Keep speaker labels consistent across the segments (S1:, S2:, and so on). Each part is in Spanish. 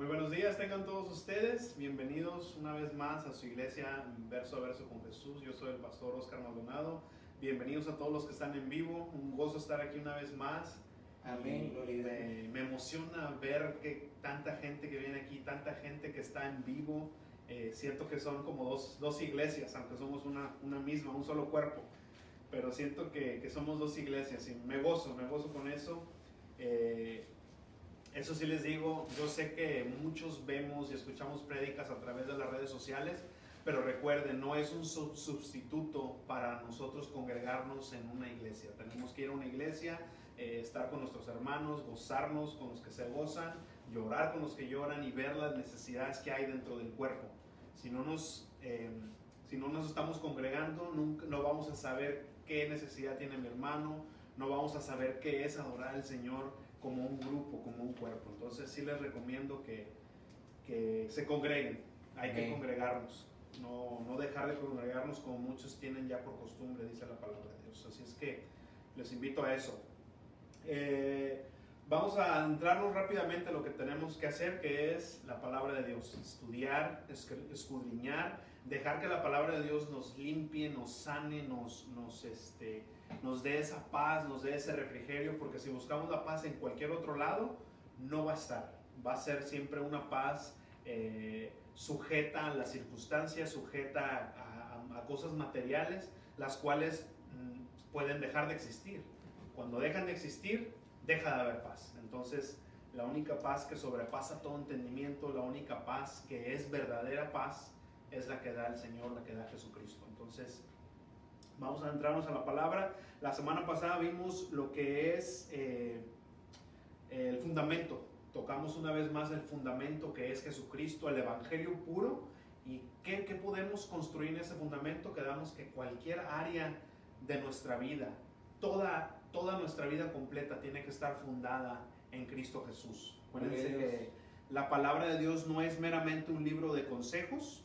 S1: Muy buenos días, tengan todos ustedes. Bienvenidos una vez más a su iglesia Verso a Verso con Jesús. Yo soy el pastor Oscar Maldonado. Bienvenidos a todos los que están en vivo. Un gozo estar aquí una vez más.
S2: Amén.
S1: Me emociona ver que tanta gente que viene aquí, tanta gente que está en vivo. Siento que son como dos iglesias, aunque somos una misma, un solo cuerpo. Pero siento que somos dos iglesias y me gozo con eso. Eso sí les digo, yo sé que muchos vemos y escuchamos prédicas a través de las redes sociales, pero recuerden, no es un sustituto para nosotros congregarnos en una iglesia. Tenemos que ir a una iglesia, estar con nuestros hermanos, gozarnos con los que se gozan, llorar con los que lloran y ver las necesidades que hay dentro del cuerpo. Si no nos estamos congregando, no vamos a saber qué necesidad tiene mi hermano, no vamos a saber qué es adorar al Señor como un grupo, como un cuerpo. Entonces sí les recomiendo que se congreguen. Hay que congregarnos, no dejar de congregarnos como muchos tienen ya por costumbre, dice la palabra de Dios. Así es que les invito a eso. Vamos a entrarnos rápidamente a lo que tenemos que hacer, que es la palabra de Dios. Estudiar, escudriñar, dejar que la palabra de Dios nos limpie, nos sane, nos dé esa paz, nos dé ese refrigerio, porque si buscamos la paz en cualquier otro lado, no va a estar. Va a ser siempre una paz sujeta a las circunstancias, sujeta a cosas materiales, las cuales pueden dejar de existir. Cuando dejan de existir, deja de haber paz. Entonces, la única paz que sobrepasa todo entendimiento, la única paz que es verdadera paz, es la que da el Señor, la que da Jesucristo. Entonces, vamos a entrarnos a la palabra. La semana pasada vimos lo que es el fundamento. Tocamos una vez más el fundamento que es Jesucristo, el Evangelio puro. ¿Y qué podemos construir en ese fundamento? Quedamos que cualquier área de nuestra vida, toda nuestra vida completa tiene que estar fundada en Cristo Jesús. Acuérdense que la palabra de Dios no es meramente un libro de consejos.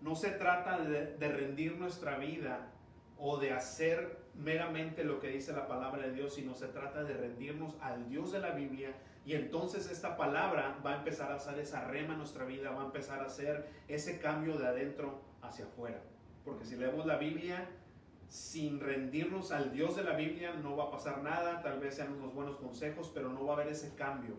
S1: No se trata de rendir nuestra vida o de hacer meramente lo que dice la palabra de Dios, sino se trata de rendirnos al Dios de la Biblia, y entonces esta palabra va a empezar a hacer esa rema en nuestra vida, va a empezar a hacer ese cambio de adentro hacia afuera. Porque si leemos la Biblia sin rendirnos al Dios de la Biblia, no va a pasar nada. Tal vez sean unos buenos consejos, pero no va a haber ese cambio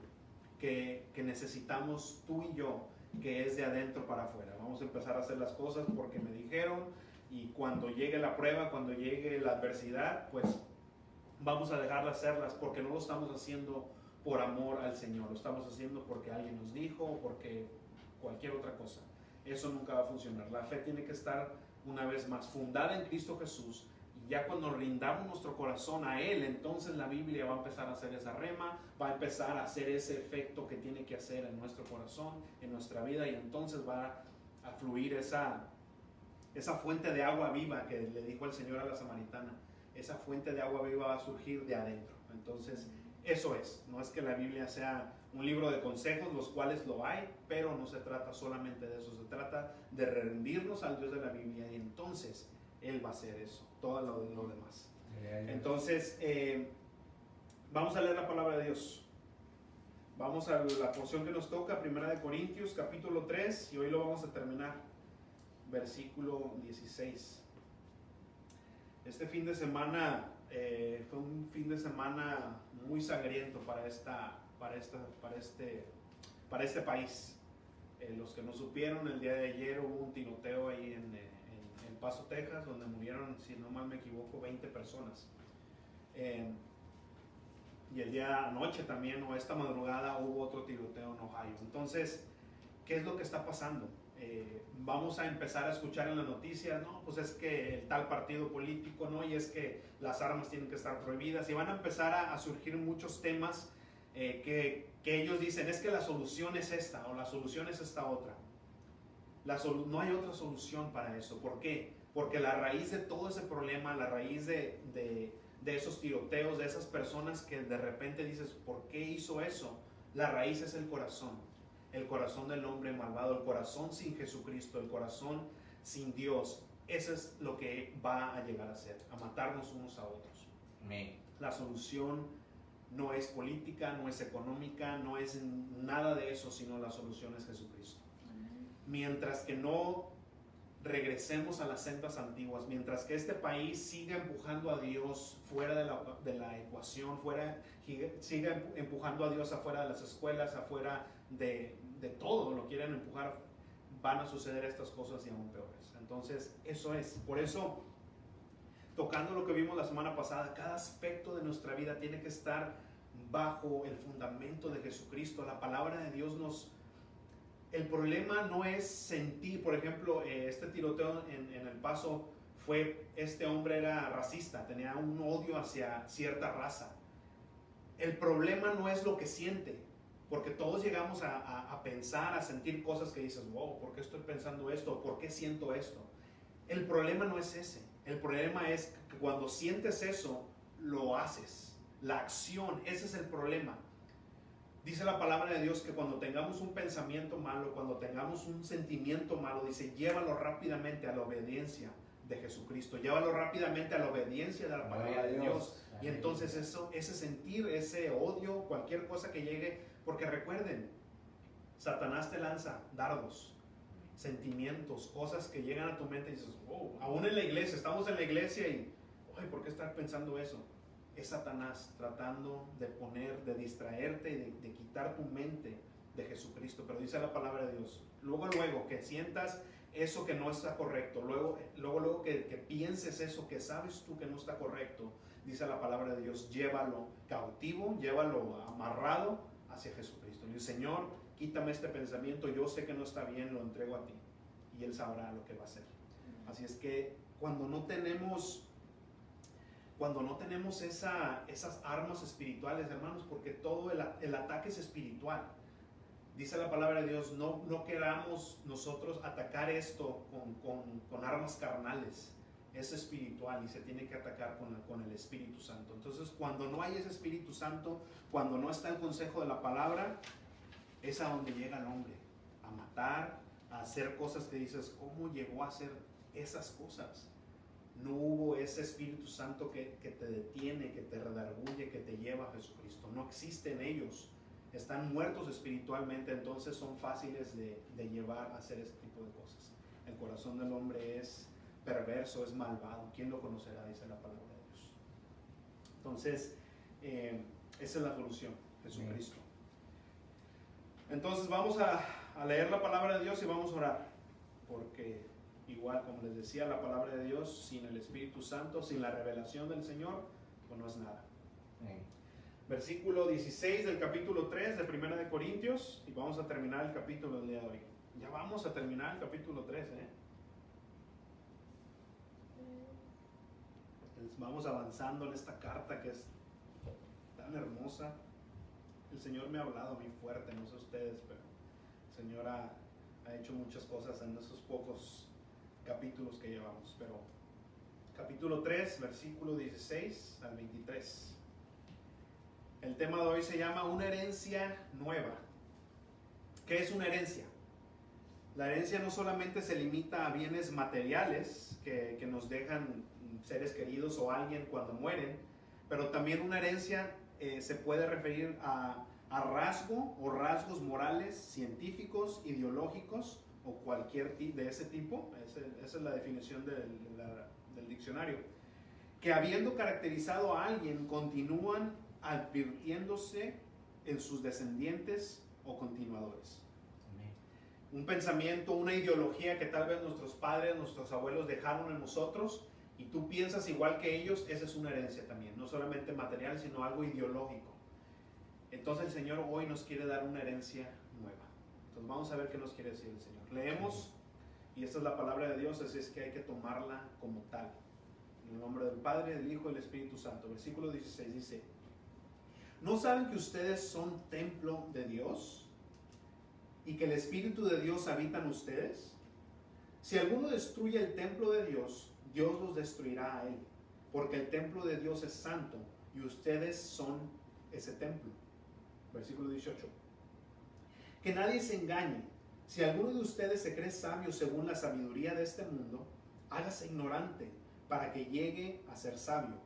S1: que necesitamos tú y yo, que es de adentro para afuera. Vamos a empezar a hacer las cosas porque me dijeron, y cuando llegue la prueba, cuando llegue la adversidad, pues vamos a dejar de hacerlas, porque no lo estamos haciendo por amor al Señor, lo estamos haciendo porque alguien nos dijo o porque cualquier otra cosa. Eso nunca va a funcionar. La fe tiene que estar una vez más fundada en Cristo Jesús, y ya cuando rindamos nuestro corazón a Él, entonces la Biblia va a empezar a hacer esa rema, va a empezar a hacer ese efecto que tiene que hacer en nuestro corazón, en nuestra vida, y entonces va a fluir esa fuente de agua viva que le dijo el Señor a la samaritana. Esa fuente de agua viva va a surgir de adentro. Entonces, eso no es que la Biblia sea un libro de consejos, los cuales lo hay, pero no se trata solamente de eso. Se trata de rendirnos al Dios de la Biblia, y entonces Él va a hacer eso, todo lo demás. Entonces, vamos a leer la palabra de Dios. Vamos a la porción que nos toca, 1 Corintios capítulo 3, y hoy lo vamos a terminar, versículo 16. Este fin de semana fue un fin de semana muy sangriento para este país. Los que no supieron, el día de ayer hubo un tiroteo ahí en El Paso, Texas, donde murieron, si no mal me equivoco, 20 personas. Y el día anoche también, o esta madrugada, hubo otro tiroteo en Ohio. Entonces, ¿qué es lo que está pasando? Vamos a empezar a escuchar en las noticias, no, pues es que el tal partido político, no, y es que las armas tienen que estar prohibidas, y van a empezar a surgir muchos temas que ellos dicen, es que la solución es esta, o la solución es esta otra. No hay otra solución para eso. ¿Por qué? Porque la raíz de todo ese problema, la raíz de esos tiroteos, de esas personas que de repente dices, ¿por qué hizo eso? La raíz es el corazón. El corazón del hombre malvado, el corazón sin Jesucristo, el corazón sin Dios. Eso es lo que va a llegar a ser, a matarnos unos a otros.
S2: Amén.
S1: La solución no es política, no es económica, no es nada de eso, sino la solución es Jesucristo. Mientras que no regresemos a las sendas antiguas, mientras que este país siga empujando a Dios fuera de la ecuación, siga empujando a Dios afuera de las escuelas, afuera de todo, lo quieren empujar, van a suceder estas cosas y aún peores. Entonces, eso es. Por eso, tocando lo que vimos la semana pasada, cada aspecto de nuestra vida tiene que estar bajo el fundamento de Jesucristo. La palabra de Dios el problema no es sentir, por ejemplo, este tiroteo en El Paso este hombre era racista, tenía un odio hacia cierta raza. El problema no es lo que siente, porque todos llegamos a pensar, a sentir cosas que dices, wow, ¿por qué estoy pensando esto? ¿Por qué siento esto? El problema no es ese. El problema es que cuando sientes eso, lo haces. La acción, ese es el problema. Dice la palabra de Dios que cuando tengamos un pensamiento malo, cuando tengamos un sentimiento malo, dice, llévalo rápidamente a la obediencia de Jesucristo. Llévalo rápidamente a la obediencia de la palabra de Dios. Y entonces ese sentir, ese odio, cualquier cosa que llegue, porque recuerden, Satanás te lanza dardos, sentimientos, cosas que llegan a tu mente y dices, wow, aún en la iglesia, estamos en la iglesia y, ay, ¿por qué estar pensando eso? Es Satanás tratando de distraerte y de quitar tu mente de Jesucristo. Pero dice la palabra de Dios, luego que sientas eso que no está correcto, luego que pienses eso que sabes tú que no está correcto, dice la palabra de Dios, llévalo cautivo, llévalo amarrado hacia Jesucristo. Y dice, Señor, quítame este pensamiento, yo sé que no está bien, lo entrego a ti. Y Él sabrá lo que va a hacer. Así es que cuando no tenemos esas armas espirituales, hermanos, porque todo el ataque es espiritual. Dice la palabra de Dios, no queramos nosotros atacar esto con armas carnales. Es espiritual y se tiene que atacar con el Espíritu Santo. Entonces, cuando no hay ese Espíritu Santo, cuando no está el consejo de la palabra, es a donde llega el hombre, a matar, a hacer cosas que dices, ¿cómo llegó a hacer esas cosas? No hubo ese Espíritu Santo que te detiene, que te redarguye, que te lleva a Jesucristo. No existe en ellos. Están muertos espiritualmente, entonces son fáciles de llevar a hacer ese tipo de cosas. El corazón del hombre es perverso, es malvado. ¿Quién lo conocerá? Dice la palabra de Dios. Entonces, esa es la solución, Jesucristo. Entonces vamos a leer la palabra de Dios y vamos a orar. Porque igual, como les decía, la palabra de Dios sin el Espíritu Santo, sin la revelación del Señor, pues no es nada. Versículo 16 del capítulo 3 de 1 de Corintios, y vamos a terminar el capítulo del día de hoy. Ya vamos a terminar el capítulo 3, Vamos avanzando en esta carta que es tan hermosa. El Señor me ha hablado a mí fuerte, no sé ustedes, pero el Señor ha hecho muchas cosas en esos pocos capítulos que llevamos. Pero capítulo 3, versículo 16 al 23. El tema de hoy se llama una herencia nueva. ¿Qué es una herencia? La herencia no solamente se limita a bienes materiales que nos dejan seres queridos o alguien cuando mueren, pero también una herencia se puede referir a rasgo o rasgos morales, científicos, ideológicos o cualquier de ese tipo. Esa es la definición del diccionario. Que habiendo caracterizado a alguien, continúan advirtiéndose en sus descendientes o continuadores. Amén. Un pensamiento, una ideología que tal vez nuestros padres, nuestros abuelos dejaron en nosotros, y tú piensas igual que ellos, esa es una herencia también, no solamente material, sino algo ideológico. Entonces el Señor hoy nos quiere dar una herencia nueva. Entonces vamos a ver qué nos quiere decir el Señor. Leemos, y esta es la palabra de Dios, así es que hay que tomarla como tal. En el nombre del Padre, del Hijo y del Espíritu Santo. Versículo 16 dice: ¿no saben que ustedes son templo de Dios y que el Espíritu de Dios habita en ustedes? Si alguno destruye el templo de Dios, Dios los destruirá a él, porque el templo de Dios es santo y ustedes son ese templo. Versículo 18. Que nadie se engañe. Si alguno de ustedes se cree sabio según la sabiduría de este mundo, hágase ignorante para que llegue a ser sabio.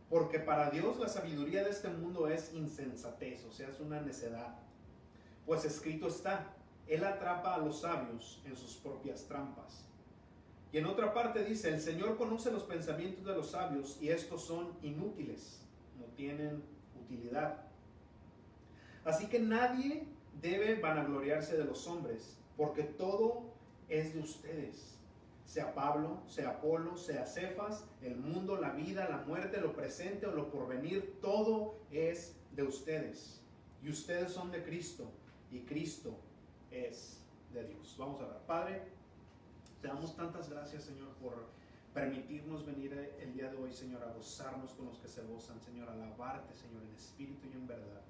S1: Porque para Dios la sabiduría de este mundo es insensatez, o sea, es una necedad. Pues escrito está, Él atrapa a los sabios en sus propias trampas. Y en otra parte dice, el Señor conoce los pensamientos de los sabios y estos son inútiles, no tienen utilidad. Así que nadie debe vanagloriarse de los hombres, porque todo es de ustedes. Sea Pablo, sea Apolo, sea Cefas, el mundo, la vida, la muerte, lo presente o lo porvenir, todo es de ustedes. Y ustedes son de Cristo, y Cristo es de Dios. Vamos a orar. Padre, te damos tantas gracias, Señor, por permitirnos venir el día de hoy, Señor, a gozarnos con los que se gozan, Señor, a alabarte, Señor, en espíritu y en verdad.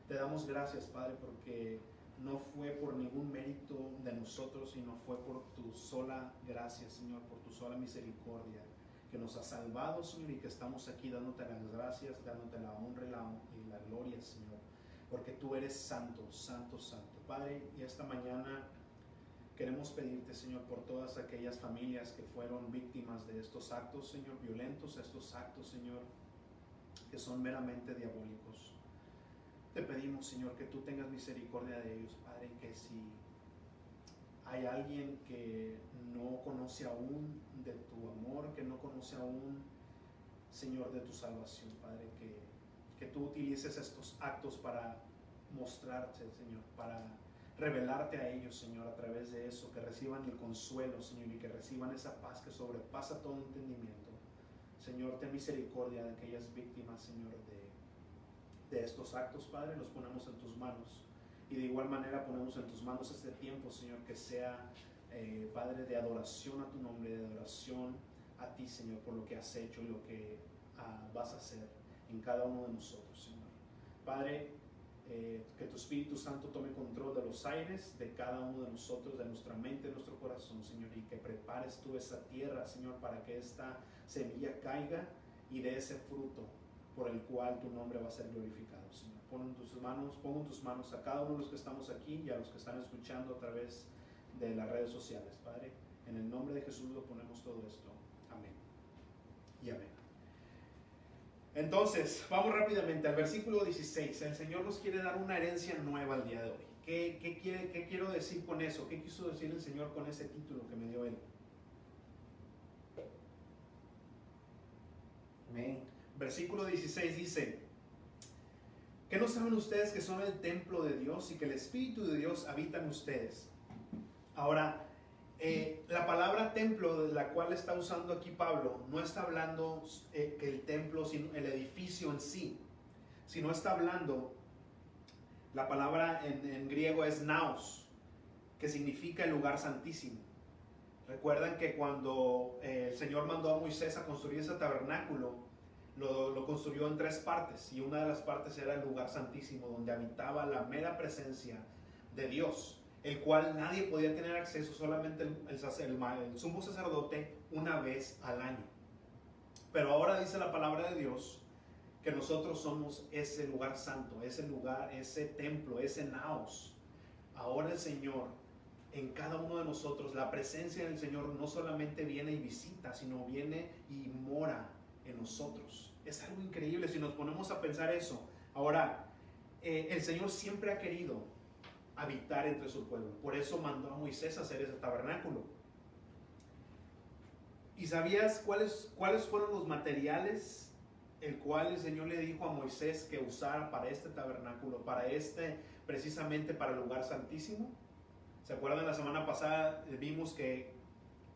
S1: Te damos gracias, Padre, porque no fue por ningún mérito de nosotros, sino fue por tu sola gracia, Señor, por tu sola misericordia, que nos ha salvado, Señor, y que estamos aquí dándote las gracias, dándote la honra y la gloria, Señor, porque tú eres santo, santo, santo. Padre, y esta mañana queremos pedirte, Señor, por todas aquellas familias que fueron víctimas de estos actos, Señor, violentos, estos actos, Señor, que son meramente diabólicos. Te pedimos, Señor, que tú tengas misericordia de ellos, Padre, que si hay alguien que no conoce aún de tu amor, que no conoce aún, Señor, de tu salvación, Padre, que tú utilices estos actos para mostrarte, Señor, para revelarte a ellos, Señor, a través de eso, que reciban el consuelo, Señor, y que reciban esa paz que sobrepasa todo entendimiento. Señor, ten misericordia de aquellas víctimas, Señor, de estos actos, Padre, los ponemos en tus manos. Y de igual manera ponemos en tus manos este tiempo, Señor, que sea, Padre, de adoración a tu nombre, de adoración a ti, Señor, por lo que has hecho y lo que vas a hacer en cada uno de nosotros, Señor. Padre, que tu Espíritu Santo tome control de los aires, de cada uno de nosotros, de nuestra mente, de nuestro corazón, Señor, y que prepares tú esa tierra, Señor, para que esta semilla caiga y dé ese fruto por el cual tu nombre va a ser glorificado, Señor. Pon en tus manos a cada uno de los que estamos aquí y a los que están escuchando a través de las redes sociales, Padre. En el nombre de Jesús lo ponemos todo esto. Amén y amén. Entonces, vamos rápidamente al versículo 16. El Señor nos quiere dar una herencia nueva el día de hoy. ¿Qué quiero decir con eso? ¿Qué quiso decir el Señor con ese título que me dio Él?
S2: Amén.
S1: Versículo 16 dice, ¿qué no saben ustedes que son el templo de Dios y que el Espíritu de Dios habita en ustedes? Ahora, la palabra templo, de la cual está usando aquí Pablo, no está hablando que el templo, sino el edificio en sí, sino está hablando, la palabra en griego es naos, que significa el lugar santísimo. Recuerdan que cuando el Señor mandó a Moisés a construir ese tabernáculo, lo construyó en 3 partes, y una de las partes era el lugar santísimo, donde habitaba la mera presencia de Dios, el cual nadie podía tener acceso, solamente el sumo sacerdote una vez al año. Pero ahora dice la palabra de Dios que nosotros somos ese lugar santo, ese lugar, ese templo, ese naos. Ahora el Señor, en cada uno de nosotros, la presencia del Señor no solamente viene y visita, sino viene y mora en nosotros. Es algo increíble si nos ponemos a pensar eso. Ahora, el Señor siempre ha querido habitar entre su pueblo. Por eso mandó a Moisés a hacer ese tabernáculo. ¿Y sabías cuáles fueron los materiales el cual el Señor le dijo a Moisés que usara para este tabernáculo, precisamente para el lugar santísimo? ¿Se acuerdan? La semana pasada vimos que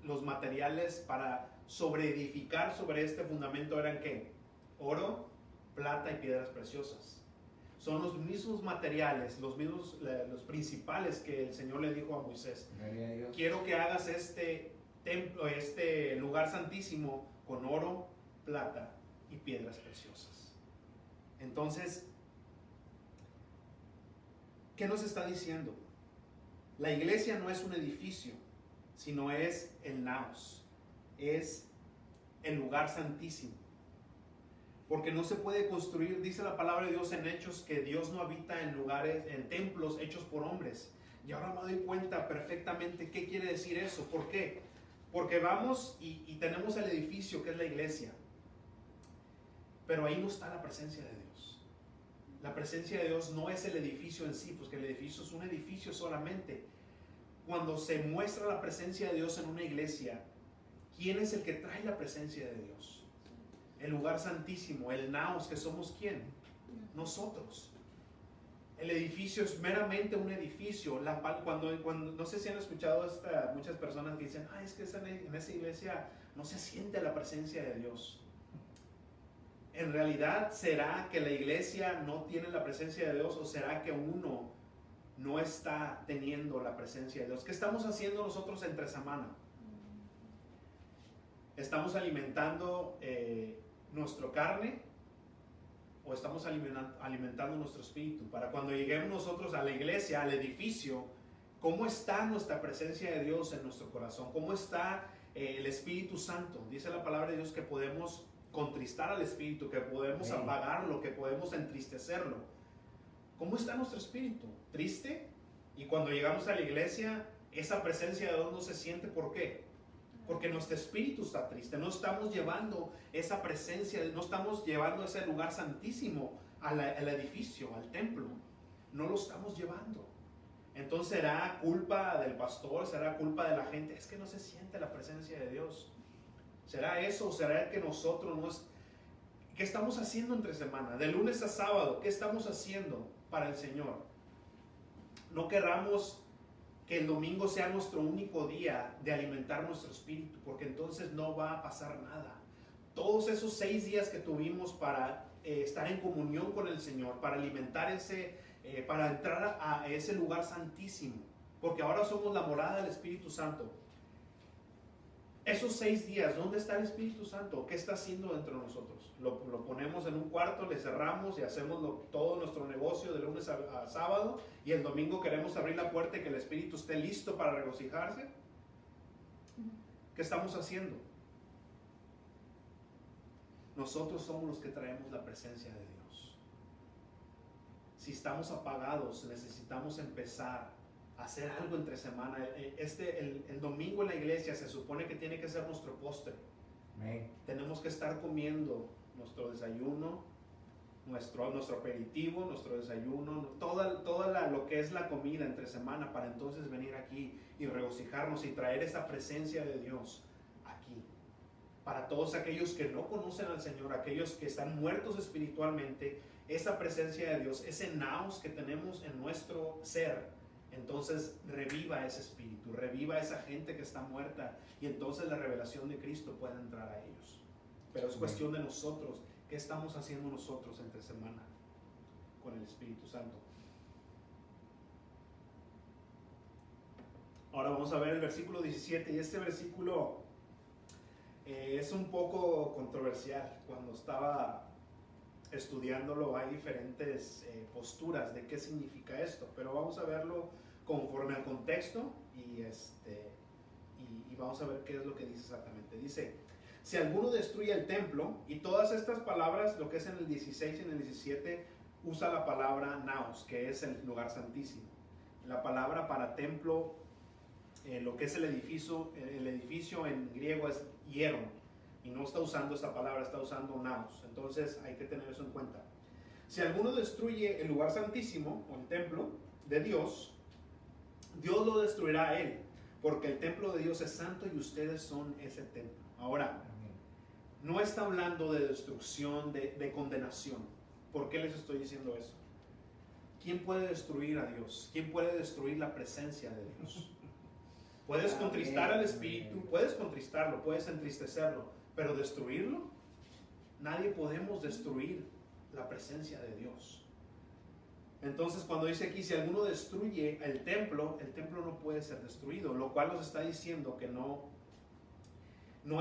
S1: los materiales para sobreedificar sobre este fundamento eran ¿qué? Oro, plata y piedras preciosas. Son los mismos materiales, los principales que el Señor le dijo a Moisés. Quiero que hagas este templo, este lugar santísimo con oro, plata y piedras preciosas. Entonces, ¿qué nos está diciendo? La iglesia no es un edificio, sino es el naos, es el lugar santísimo. Porque no se puede construir, dice la palabra de Dios en Hechos, que Dios no habita en lugares, en templos hechos por hombres. Y ahora me doy cuenta perfectamente qué quiere decir eso. ¿Por qué? Porque vamos y tenemos el edificio que es la iglesia. pero ahí no está la presencia de Dios. La presencia de Dios no es el edificio en sí, pues que el edificio es un edificio solamente. Cuando se muestra la presencia de Dios en una iglesia, ¿quién es el que trae la presencia de Dios? El lugar santísimo, el naos, que somos ¿quién? Nosotros. El edificio es meramente un edificio. Cuando no sé si han escuchado muchas personas que dicen, es que en esa iglesia no se siente la presencia de Dios. En realidad, ¿será que la iglesia no tiene la presencia de Dios o será que uno no está teniendo la presencia de Dios? ¿Qué estamos haciendo nosotros entre semana? ¿Estamos alimentando nuestra carne o estamos alimentando nuestro espíritu? Para cuando lleguemos nosotros a la iglesia, al edificio, ¿cómo está nuestra presencia de Dios en nuestro corazón? ¿Cómo está el Espíritu Santo? Dice la palabra de Dios que podemos contristar al Espíritu, que podemos apagarlo, que podemos entristecerlo. ¿Cómo está nuestro espíritu? ¿Triste? Y cuando llegamos a la iglesia, esa presencia de Dios no se siente. ¿Por qué? Porque nuestro espíritu está triste. No estamos llevando esa presencia, no estamos llevando ese lugar santísimo al edificio, al templo. No lo estamos llevando. Entonces, ¿será culpa del pastor? ¿Será culpa de la gente? Es que no se siente la presencia de Dios. ¿Será eso o será que nosotros ¿qué estamos haciendo entre semana? De lunes a sábado, ¿qué estamos haciendo para el Señor? No querramos que el domingo sea nuestro único día de alimentar nuestro espíritu, porque entonces no va a pasar nada. Todos esos 6 días que tuvimos para estar en comunión con el Señor, para alimentar para entrar a ese lugar santísimo, porque ahora somos la morada del Espíritu Santo. Esos 6 días, ¿dónde está el Espíritu Santo? ¿Qué está haciendo dentro de nosotros? Lo ponemos en un cuarto, le cerramos y hacemos todo nuestro negocio de lunes a sábado, y el domingo queremos abrir la puerta y que el Espíritu esté listo para regocijarse. ¿Qué estamos haciendo? Nosotros somos los que traemos la presencia de Dios. Si estamos apagados, necesitamos empezar a hacer algo entre semana. El domingo en la iglesia se supone que tiene que ser nuestro postre. Tenemos que estar comiendo nuestro desayuno, nuestro aperitivo, nuestro desayuno, toda lo que es la comida entre semana, para entonces venir aquí y regocijarnos y traer esa presencia de Dios aquí. Para todos aquellos que no conocen al Señor, aquellos que están muertos espiritualmente, esa presencia de Dios, ese naos que tenemos en nuestro ser, entonces reviva ese espíritu, reviva esa gente que está muerta, y entonces la revelación de Cristo puede entrar a ellos. Pero es cuestión de nosotros. ¿Qué estamos haciendo nosotros entre semana con el Espíritu Santo? Ahora vamos a ver el versículo 17, y este versículo es un poco controversial. Cuando estaba estudiándolo hay diferentes posturas de qué significa esto, pero vamos a verlo conforme al contexto y vamos a ver qué es lo que dice exactamente. Dice: si alguno destruye el templo, y todas estas palabras, lo que es en el 16 y en el 17, usa la palabra naos, que es el lugar santísimo. La palabra para templo, lo que es el edificio en griego es hieron, y no está usando esta palabra, está usando naos. Entonces hay que tener eso en cuenta. Si alguno destruye el lugar santísimo o el templo de Dios, Dios lo destruirá a él, porque el templo de Dios es santo y ustedes son ese templo. Ahora, no está hablando de destrucción, de condenación. ¿Por qué les estoy diciendo eso? ¿Quién puede destruir a Dios? ¿Quién puede destruir la presencia de Dios? Puedes contristar al Espíritu, puedes contristarlo, puedes entristecerlo, pero destruirlo, nadie podemos destruir la presencia de Dios. Entonces, cuando dice aquí, si alguno destruye el templo no puede ser destruido, lo cual nos está diciendo que no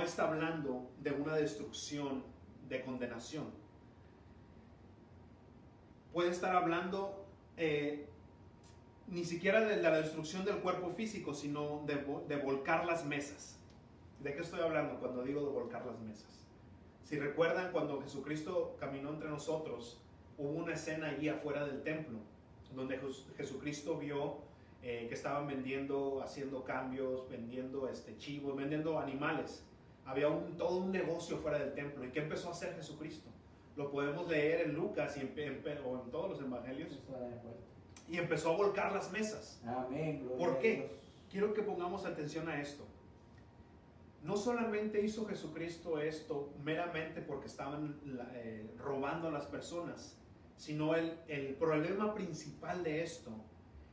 S1: está hablando de una destrucción de condenación. Puede estar hablando ni siquiera de la destrucción del cuerpo físico, sino de volcar las mesas. ¿De qué estoy hablando cuando digo de volcar las mesas? Si recuerdan, cuando Jesucristo caminó entre nosotros, hubo una escena allí afuera del templo, donde Jesucristo vio que estaban haciendo cambios, vendiendo chivos, vendiendo animales. Había todo un negocio fuera del templo. ¿Y qué empezó a hacer Jesucristo? Lo podemos leer en Lucas o en todos los evangelios. Y empezó a volcar las mesas.
S2: Amén.
S1: ¿Por qué? Quiero que pongamos atención a esto. No solamente hizo Jesucristo esto meramente porque estaban robando a las personas, sino el problema principal de esto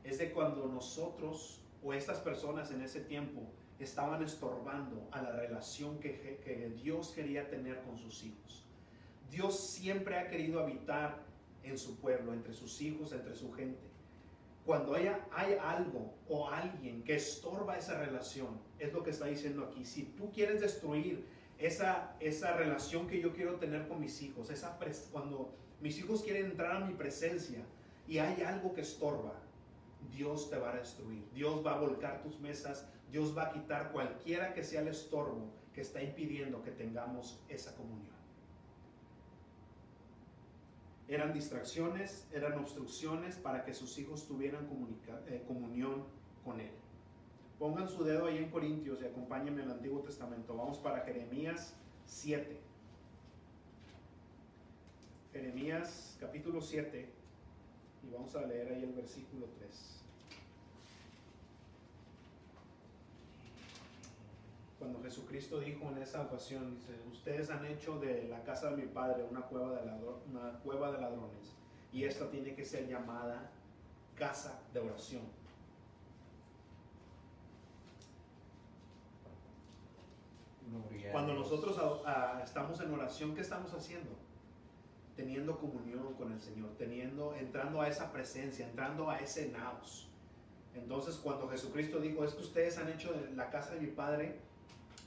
S1: es de cuando nosotros o estas personas en ese tiempo estaban estorbando a la relación que Dios quería tener con sus hijos. Dios siempre ha querido habitar en su pueblo, entre sus hijos, entre su gente. Cuando hay algo o alguien que estorba esa relación, es lo que está diciendo aquí. Si tú quieres destruir esa relación que yo quiero tener con mis hijos, cuando mis hijos quieren entrar a mi presencia y hay algo que estorba, Dios te va a destruir. Dios va a volcar tus mesas, Dios va a quitar cualquiera que sea el estorbo que está impidiendo que tengamos esa comunión. Eran distracciones, eran obstrucciones para que sus hijos tuvieran comunión con Él. Pongan su dedo ahí en Corintios y acompáñenme en el Antiguo Testamento. Vamos para Jeremías 7. Jeremías capítulo 7 y vamos a leer ahí el versículo 3. Cuando Jesucristo dijo en esa ocasión, dice, ustedes han hecho de la casa de mi padre una cueva de ladrones, y esta tiene que ser llamada casa de oración. Cuando nosotros estamos en oración, ¿qué estamos haciendo? Teniendo comunión con el Señor, entrando a esa presencia, entrando a ese naos. Entonces, cuando Jesucristo dijo, es que ustedes han hecho de la casa de mi padre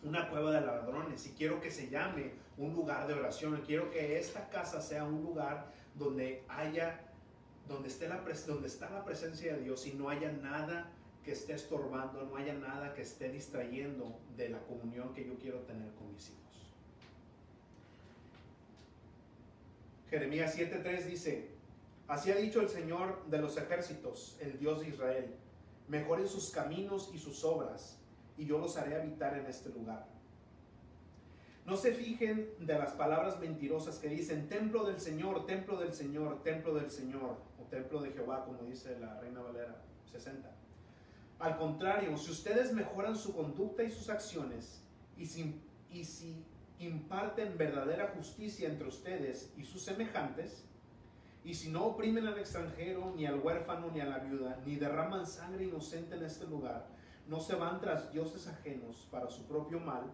S1: una cueva de ladrones, y quiero que se llame un lugar de oración, quiero que esta casa sea un lugar donde está la presencia de Dios y no haya nada que esté estorbando, no haya nada que esté distrayendo de la comunión que yo quiero tener con mis hijos. Jeremías 7:3 dice, así ha dicho el Señor de los ejércitos, el Dios de Israel, mejoren sus caminos y sus obras, y yo los haré habitar en este lugar. No se fijen de las palabras mentirosas que dicen templo del Señor, templo del Señor, templo del Señor, o templo de Jehová, como dice la Reina Valera 60. Al contrario, si ustedes mejoran su conducta y sus acciones, y si imparten verdadera justicia entre ustedes y sus semejantes, y si no oprimen al extranjero, ni al huérfano, ni a la viuda, ni derraman sangre inocente en este lugar, no se van tras dioses ajenos para su propio mal,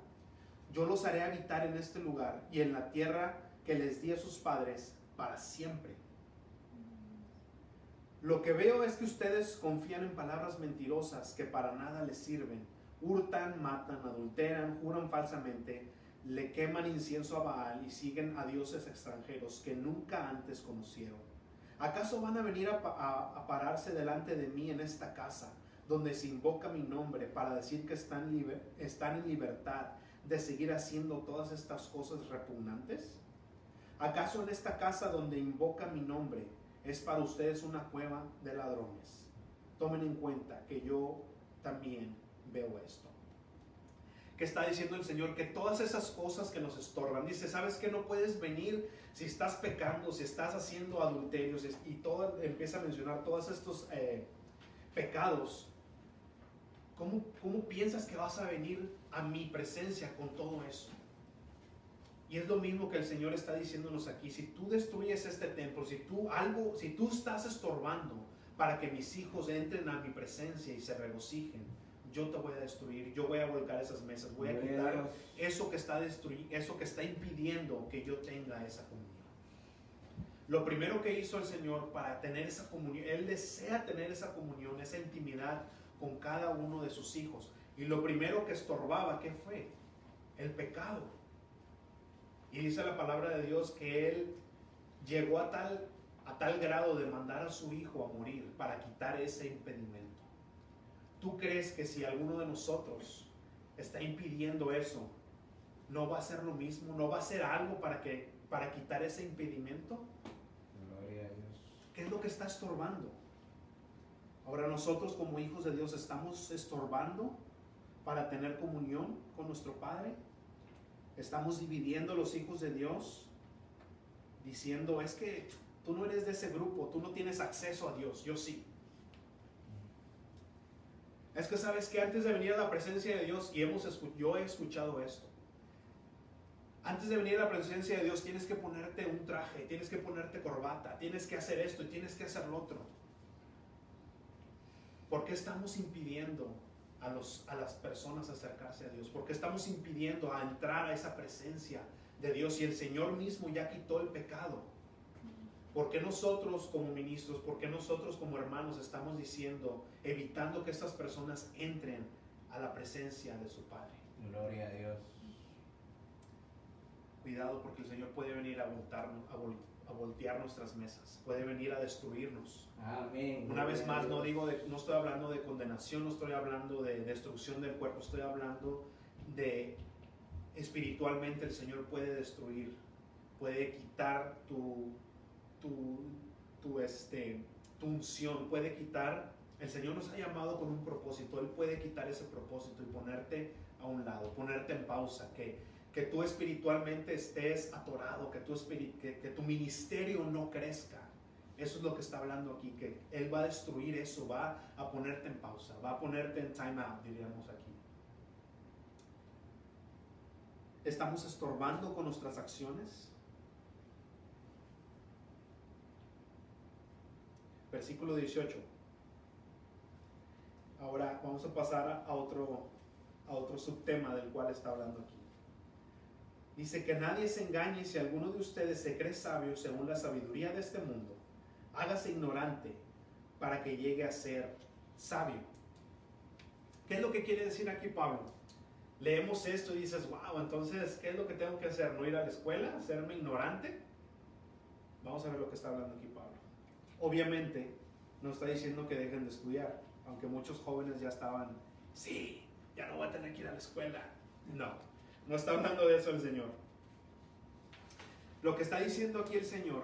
S1: yo los haré habitar en este lugar y en la tierra que les di a sus padres para siempre. Lo que veo es que ustedes confían en palabras mentirosas que para nada les sirven. Hurtan, matan, adulteran, juran falsamente, le queman incienso a Baal y siguen a dioses extranjeros que nunca antes conocieron. ¿Acaso van a venir a pararse delante de mí en esta casa, donde se invoca mi nombre, para decir que están en libertad de seguir haciendo todas estas cosas repugnantes? ¿Acaso en esta casa donde invoca mi nombre es para ustedes una cueva de ladrones? Tomen en cuenta que yo también veo esto. ¿Qué está diciendo el Señor? Que todas esas cosas que nos estorban, dice, ¿sabes que no puedes venir si estás pecando, si estás haciendo adulterios? Y todo empieza a mencionar todos estos pecados. ¿Cómo piensas que vas a venir a mi presencia con todo eso? Y es lo mismo que el Señor está diciéndonos aquí. Si tú destruyes este templo, si tú estás estorbando para que mis hijos entren a mi presencia y se regocijen, yo te voy a destruir, yo voy a volcar esas mesas, voy a quitar eso que está impidiendo que yo tenga esa comunión. Lo primero que hizo el Señor para tener esa comunión, Él desea tener esa comunión, esa intimidad con cada uno de sus hijos. Y lo primero que estorbaba, ¿qué fue? El pecado. Y dice la palabra de Dios que Él llegó a tal grado de mandar a su hijo a morir para quitar ese impedimento. ¿Tú crees que si alguno de nosotros está impidiendo eso, no va a hacer lo mismo? ¿No va a hacer algo para quitar ese impedimento?
S2: Gloria a Dios.
S1: ¿Qué es lo que está estorbando? Ahora nosotros como hijos de Dios estamos estorbando para tener comunión con nuestro Padre. Estamos dividiendo los hijos de Dios. diciendo, es que tú no eres de ese grupo, tú no tienes acceso a Dios, yo sí. Es que sabes que antes de venir a la presencia de Dios, y yo he escuchado esto, antes de venir a la presencia de Dios tienes que ponerte un traje, tienes que ponerte corbata, tienes que hacer esto y tienes que hacer lo otro. ¿Por qué estamos impidiendo a las personas acercarse a Dios? ¿Por qué estamos impidiendo a entrar a esa presencia de Dios? Y el Señor mismo ya quitó el pecado. ¿Por qué nosotros como ministros, por qué nosotros como hermanos estamos diciendo, evitando que estas personas entren a la presencia de su Padre?
S2: Gloria a Dios.
S1: Cuidado, porque el Señor puede venir a voltear nuestras mesas, puede venir a destruirnos.
S2: Amén.
S1: Una vez más, no estoy hablando de condenación, no estoy hablando de destrucción del cuerpo, estoy hablando de espiritualmente el Señor puede destruir, puede quitar tu unción, puede quitar. El Señor nos ha llamado con un propósito, Él puede quitar ese propósito y ponerte a un lado, ponerte en pausa, que tú espiritualmente estés atorado, que tu ministerio no crezca. Eso es lo que está hablando aquí, que Él va a destruir eso, va a ponerte en pausa, va a ponerte en time out, diríamos aquí. ¿Estamos estorbando con nuestras acciones? Versículo 18. Ahora vamos a pasar a otro subtema del cual está hablando aquí. Dice que nadie se engañe, si alguno de ustedes se cree sabio según la sabiduría de este mundo, hágase ignorante para que llegue a ser sabio. ¿Qué es lo que quiere decir aquí Pablo? Leemos esto y dices, wow, entonces, ¿qué es lo que tengo que hacer? ¿No ir a la escuela? ¿Hacerme ignorante? Vamos a ver lo que está hablando aquí Pablo. Obviamente, no está diciendo que dejen de estudiar, aunque muchos jóvenes ya estaban, sí, ya no voy a tener que ir a la escuela. No está hablando de eso el Señor. Lo que está diciendo aquí el Señor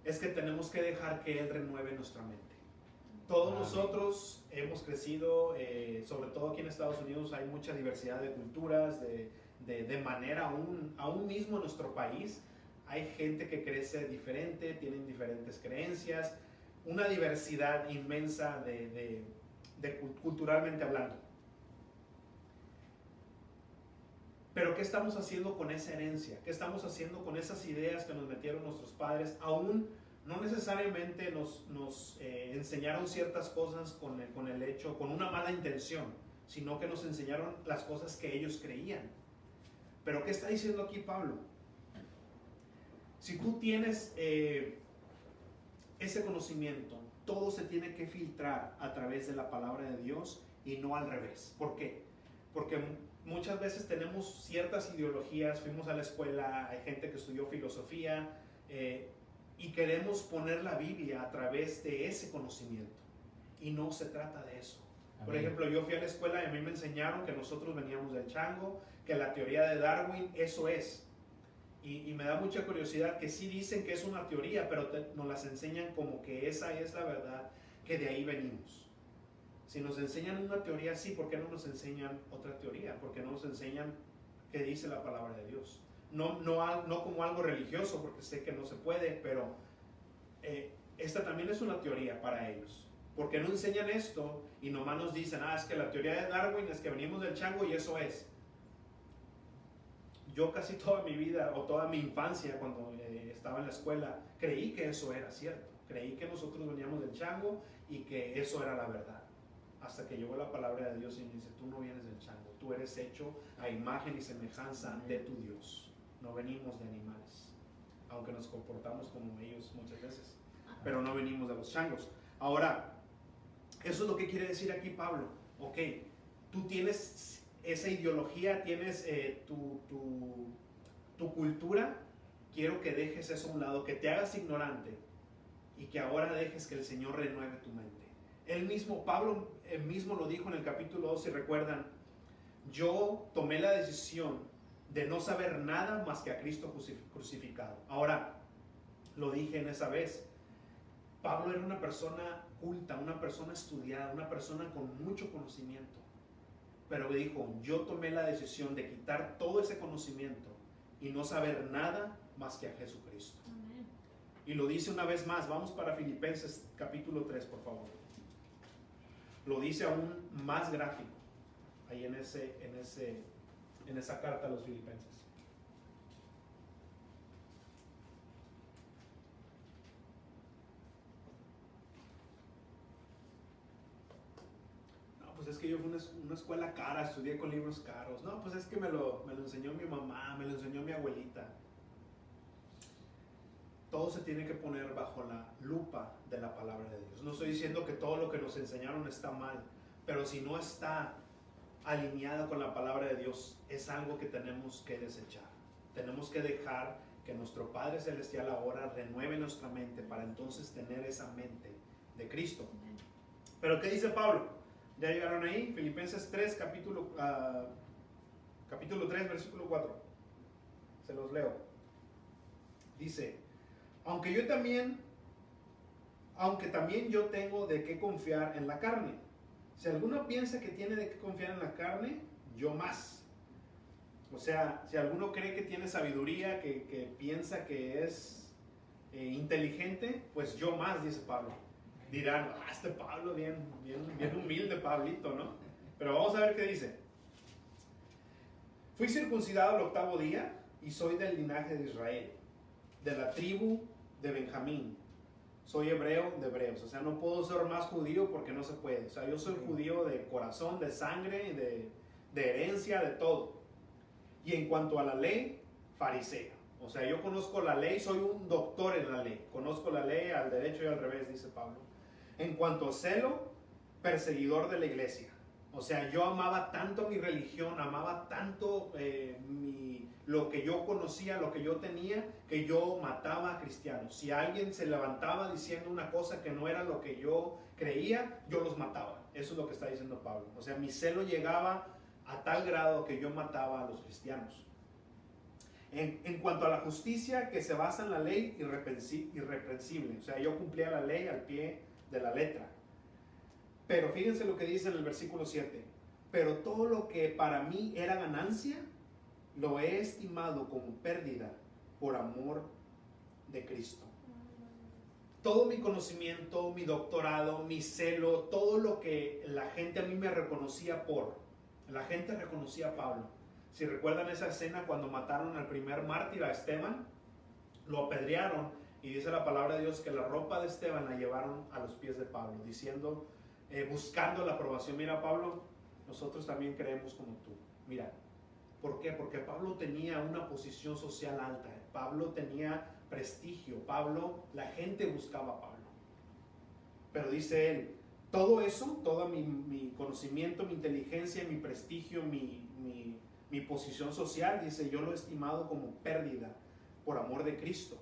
S1: es que tenemos que dejar que Él renueve nuestra mente. Todos nosotros hemos crecido, sobre todo aquí en Estados Unidos hay mucha diversidad de culturas, de manera aún mismo en nuestro país. Hay gente que crece diferente, tienen diferentes creencias, una diversidad inmensa culturalmente hablando. Pero ¿qué estamos haciendo con esa herencia? ¿Qué estamos haciendo con esas ideas que nos metieron nuestros padres? Aún no necesariamente nos enseñaron ciertas cosas con una mala intención, sino que nos enseñaron las cosas que ellos creían. Pero ¿qué está diciendo aquí Pablo? Si tú tienes ese conocimiento, todo se tiene que filtrar a través de la palabra de Dios y no al revés. ¿Por qué? Porque muchas veces tenemos ciertas ideologías, fuimos a la escuela, hay gente que estudió filosofía y queremos poner la Biblia a través de ese conocimiento. Y no se trata de eso. Amén. Por ejemplo, yo fui a la escuela y a mí me enseñaron que nosotros veníamos del chango, que la teoría de Darwin, eso es. Y me da mucha curiosidad que sí dicen que es una teoría, pero nos las enseñan como que esa es la verdad, que de ahí venimos. Si nos enseñan una teoría así, ¿por qué no nos enseñan otra teoría? ¿Por qué no nos enseñan qué dice la palabra de Dios? No como algo religioso, porque sé que no se puede, pero esta también es una teoría para ellos. ¿Por qué no enseñan esto y nomás nos dicen, es que la teoría de Darwin es que venimos del chango y eso es? Yo casi toda mi vida o toda mi infancia cuando estaba en la escuela creí que eso era cierto. Creí que nosotros veníamos del chango y que eso era la verdad. Hasta que llegó la palabra de Dios y me dice, tú no vienes del chango, tú eres hecho a imagen y semejanza de tu Dios. No venimos de animales, aunque nos comportamos como ellos muchas veces, pero no venimos de los changos. Ahora, eso es lo que quiere decir aquí Pablo. Ok, tú tienes esa ideología, tienes tu cultura, quiero que dejes eso a un lado, que te hagas ignorante y que ahora dejes que el Señor renueve tu mente. Pablo mismo lo dijo en el capítulo 2, si recuerdan, yo tomé la decisión de no saber nada más que a Cristo crucificado. Ahora, lo dije en esa vez, Pablo era una persona culta, una persona estudiada, una persona con mucho conocimiento. Pero dijo, yo tomé la decisión de quitar todo ese conocimiento y no saber nada más que a Jesucristo.
S3: Amén.
S1: Y lo dice una vez más. Vamos para Filipenses capítulo 3, por favor. Lo dice aún más gráfico ahí en esa carta a los Filipenses. No, pues es que yo fui a una escuela cara, estudié con libros caros. No, pues es que me lo enseñó mi mamá, me lo enseñó mi abuelita. Todo se tiene que poner bajo la lupa de la palabra de Dios. No estoy diciendo que todo lo que nos enseñaron está mal, pero si no está alineado con la palabra de Dios, es algo que tenemos que desechar. Tenemos que dejar que nuestro Padre Celestial ahora renueve nuestra mente para entonces tener esa mente de Cristo. Pero ¿qué dice Pablo? ¿Ya llegaron ahí? Filipenses 3, capítulo 3, versículo 4. Se los leo. Dice: aunque también yo tengo de qué confiar en la carne. Si alguno piensa que tiene de qué confiar en la carne, yo más. O sea, si alguno cree que tiene sabiduría, que piensa que es inteligente, pues yo más, dice Pablo. Dirán, este Pablo bien humilde, Pablito, ¿no? Pero vamos a ver qué dice. Fui circuncidado el 8º día y soy del linaje de Israel, de la tribu de Benjamín. Soy hebreo de hebreos. O sea, no puedo ser más judío porque no se puede. O sea, yo soy judío de corazón, de sangre, de herencia, de todo. Y en cuanto a la ley, fariseo. O sea, yo conozco la ley, soy un doctor en la ley. Conozco la ley al derecho y al revés, dice Pablo. En cuanto a celo, perseguidor de la iglesia. O sea, yo amaba tanto mi religión, amaba tanto lo que yo conocía, lo que yo tenía, que yo mataba a cristianos. Si alguien se levantaba diciendo una cosa que no era lo que yo creía, yo los mataba. Eso es lo que está diciendo Pablo. O sea, mi celo llegaba a tal grado que yo mataba a los cristianos. En cuanto a la justicia que se basa en la ley, irreprensible. O sea, yo cumplía la ley al pie de la letra. Pero fíjense lo que dice en el versículo 7. Pero todo lo que para mí era ganancia, lo he estimado como pérdida por amor de Cristo. Todo mi conocimiento, mi doctorado, mi celo, todo lo que la gente a mí me reconocía la gente reconocía a Pablo. Si recuerdan esa escena cuando mataron al primer mártir, a Esteban, lo apedrearon y dice la palabra de Dios que la ropa de Esteban la llevaron a los pies de Pablo, diciendo, buscando la aprobación. Mira, Pablo, nosotros también creemos como tú. Mira, ¿por qué? Porque Pablo tenía una posición social alta, Pablo tenía prestigio, la gente buscaba a Pablo. Pero dice él, todo eso, todo mi conocimiento, mi inteligencia, mi prestigio, mi posición social, dice, yo lo he estimado como pérdida por amor de Cristo.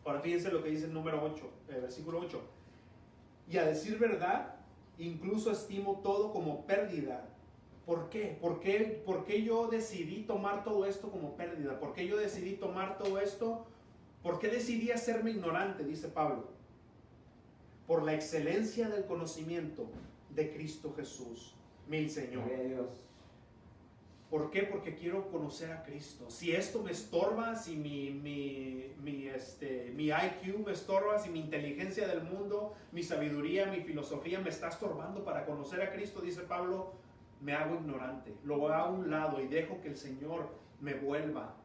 S1: Ahora fíjense lo que dice el número 8, versículo 8. Y a decir verdad, incluso estimo todo como pérdida. ¿Por qué? ¿Por qué yo decidí tomar todo esto como pérdida? ¿Por qué yo decidí tomar todo esto? ¿Por qué decidí hacerme ignorante? Dice Pablo. Por la excelencia del conocimiento de Cristo Jesús, mi Señor. ¿Por qué? Porque quiero conocer a Cristo. Si esto me estorba, si mi IQ me estorba, si mi inteligencia del mundo, mi sabiduría, mi filosofía me está estorbando para conocer a Cristo, dice Pablo, me hago ignorante, lo hago a un lado y dejo que el Señor me vuelva,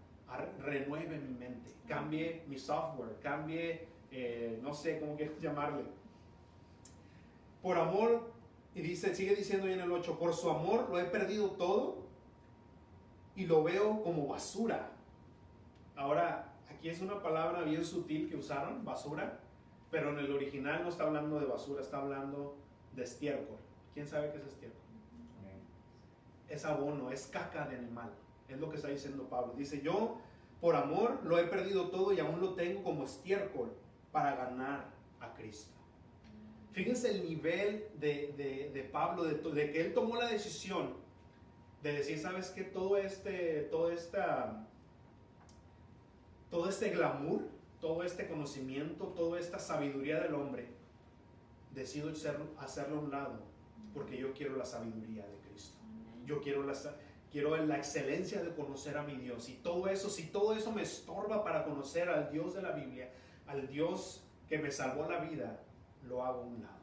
S1: renueve mi mente, cambie mi software, cambie, no sé cómo quieres llamarle. Por amor, y sigue diciendo ahí en el 8, por su amor lo he perdido todo y lo veo como basura. Ahora, aquí es una palabra bien sutil que usaron, basura, pero en el original no está hablando de basura, está hablando de estiércol. ¿Quién sabe qué es estiércol? Es abono, es caca de animal. Es lo que está diciendo Pablo. Dice, yo por amor lo he perdido todo y aún lo tengo como estiércol para ganar a Cristo. Fíjense el nivel de Pablo, de que él tomó la decisión de decir, ¿sabes qué? Todo este glamour, todo este conocimiento, toda esta sabiduría del hombre, decido hacerlo a un lado porque yo quiero la sabiduría de Cristo. Yo quiero la excelencia de conocer a mi Dios. Y todo eso, si todo eso me estorba para conocer al Dios de la Biblia, al Dios que me salvó la vida, lo hago a un lado.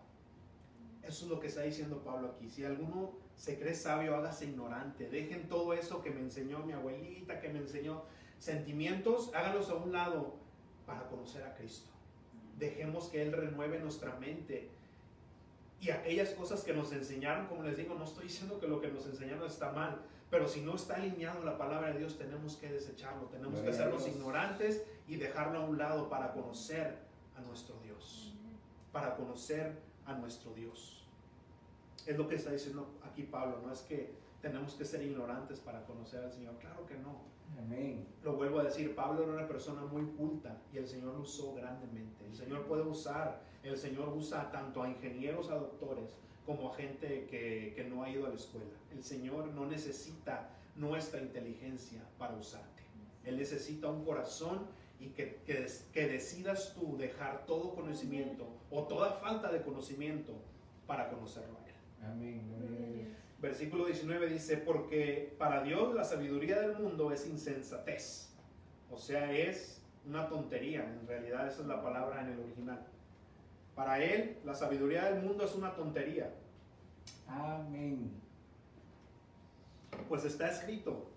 S1: Eso es lo que está diciendo Pablo aquí. Si alguno se cree sabio, hágase ignorante. Dejen todo eso que me enseñó mi abuelita, que me enseñó sentimientos, háganlos a un lado para conocer a Cristo. Dejemos que Él renueve nuestra mente. Y aquellas cosas que nos enseñaron, como les digo, no estoy diciendo que lo que nos enseñaron está mal, pero si no está alineado a la palabra de Dios, tenemos que desecharlo, tenemos que hacernos ignorantes y dejarlo a un lado para conocer a nuestro Dios. Para conocer a nuestro Dios. Es lo que está diciendo aquí Pablo, no es que tenemos que ser ignorantes para conocer al Señor, claro que no.
S2: Amén.
S1: Lo vuelvo a decir, Pablo era una persona muy culta y el Señor lo usó grandemente. El Señor puede usar, el Señor usa tanto a ingenieros, a doctores, como a gente que no ha ido a la escuela. El Señor no necesita nuestra inteligencia para usarte. Él necesita un corazón y que decidas tú dejar todo conocimiento o toda falta de conocimiento para conocerlo a Él.
S2: Amén. Gloria a Dios.
S1: Versículo 19 dice, porque para Dios la sabiduría del mundo es insensatez. O sea, es una tontería. En realidad esa es la palabra en el original. Para Él la sabiduría del mundo es una tontería.
S2: Amén.
S1: Pues está escrito,